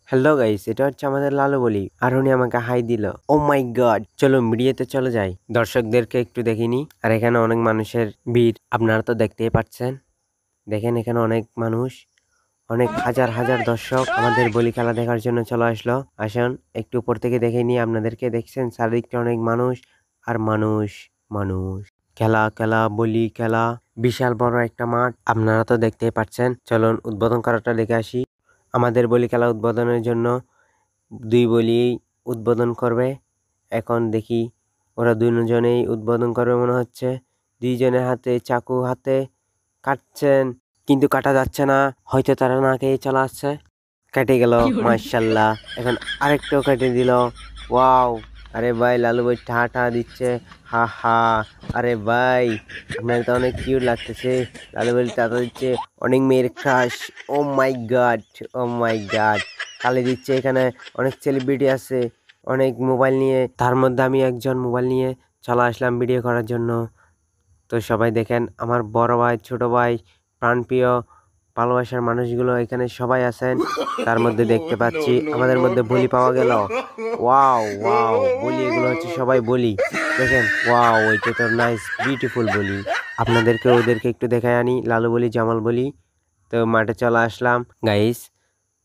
Hello guys, এটা হচ্ছে আমাদের লালু বলি আর উনি আমাকে হাই দিল। ও মাই গড, চলো মিডিয়াতে চলে যাই, দর্শকদেরকে একটু দেখিনি। আর এখানে অনেক মানুষের ভিড়, আপনারা তো দেখতেই পাচ্ছেন। দেখেন এখানে অনেক মানুষ, অনেক হাজার হাজার দর্শক আমাদের বলি খেলা দেখার জন্য চলে আসলো। আসুন একটু উপর থেকে দেখে নিই আপনাদেরকে। দেখছেন চারিদিকটা অনেক মানুষ আর মানুষ মানুষ। খেলা খেলা বলি খেলা, বিশাল বড় একটা মাঠ, আপনারা তো দেখতেই পাচ্ছেন। চলুন উদ্বোধন করাটা দেখে আসি। আমাদের বলি খেলা উদ্বোধনের জন্য দুই বলি উদ্বোধন করবে। এখন দেখি ওরা দুজনেই উদ্বোধন করবে মনে হচ্ছে। দুইজনের হাতে চাকু হাতে কাটছেন, কিন্তু কাটা যাচ্ছে না, হয়তো তারা না খেয়ে চলে আসছে। কেটে গেল মাশাল্লাহ। এখন আরেকটাও কেটে দিল। ওয়াও! আরে ভাই লালু ভাই ঠা ঠা দিচ্ছে, হা হা। আরে ভাই আপনার তো অনেক কিউট লাগতেছে। লালু ভাই টাটা দিচ্ছে, অনেক মেয়ের ক্রাশ। ও মাই গড, ও মাই গড। তালি দিচ্ছে। এখানে অনেক সেলিব্রিটি আছে, অনেক মোবাইল নিয়ে, তার মধ্যে আমি একজন মোবাইল নিয়ে চলে আসলাম ভিডিও করার জন্য। তো সবাই দেখেন, আমার বড় ভাই ছোট ভাই প্রাণপ্রিয় ভালোবাসার মানুষগুলো এখানে সবাই আছেন। তার মধ্যে দেখতে পাচ্ছি আমাদের মধ্যে বলি পাওয়া গেল। ওয়াও ওয়াও, বলি এগুলো হচ্ছে সবাই বলি। দেখেন ওয়াও, ওইটা তো নাইস বিউটিফুল বলি। আপনাদেরকে ওদেরকে একটু দেখায় আনি, লালু বলি জামাল বলি। তো মাঠে চলে আসলাম গাইস।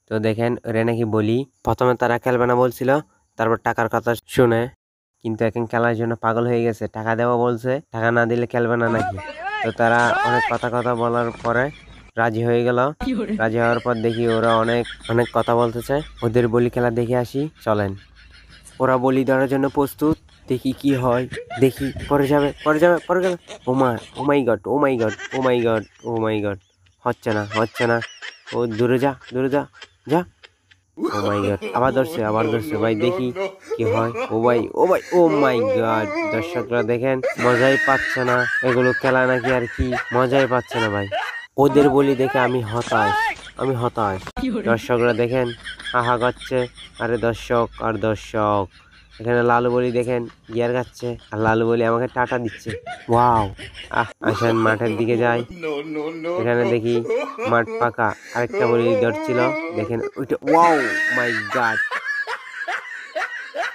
তো দেখেন ওরা নাকি বলি, প্রথমে তারা খেলবে না বলছিল, তারপর টাকার কথা শুনে কিন্তু এখন খেলার জন্য পাগল হয়ে গেছে। টাকা দেওয়া বলছে, টাকা না দিলে খেলবে না নাকি। তো তারা অনেক কথা কথা বলার পরে রাজি হয়ে গেল। রাজি হওয়ার পর দেখি ওরা অনেক অনেক কথা বলতেছে। ওদের বলি খেলা দেখে আসি চলেন। ওরা বলি দেওয়ার জন্য প্রস্তুত, দেখি কি হয়। দেখি পরে যাবে পরে যাবে পরে যাবে। ও মাই গড, ও মাই গড, ও মাই গড, ও মাই গড। হচ্ছে না হচ্ছে না। ও দূরে যা দূরে যা যা। ও মাই গড, আবার ধরছে ভাই, দেখি কি হয়। ও ভাই ও ভাই, ও মাই গড। দর্শকরা দেখেন মজাই পাচ্ছে না, এগুলো খেলা নাকি আর কি, মজাই পাচ্ছে না ভাই। ওদের বলি দেখে আমি হতাশ, আমি হতাশ। দর্শকরা দেখেন হাহা করছে। আরে দর্শক আর দর্শক। এখানে লালু বলি দেখেন গিয়ার খাচ্ছে, আর লালু বলি আমাকে টাটা দিচ্ছে। ওয়াও! আসেন মাঠের দিকে যাই। এখানে দেখি মাঠ ফাঁকা, আরেকটা বলি ধরছিল। দেখেন ওইটা, ওয়াও মাই গড।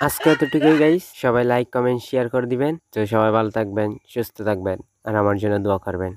আজকে এতটুকুই গাইস, সবাই লাইক কমেন্ট শেয়ার করে দিবেন। তো সবাই ভালো থাকবেন, সুস্থ থাকবেন, আর আমার জন্য দোয়া করবেন।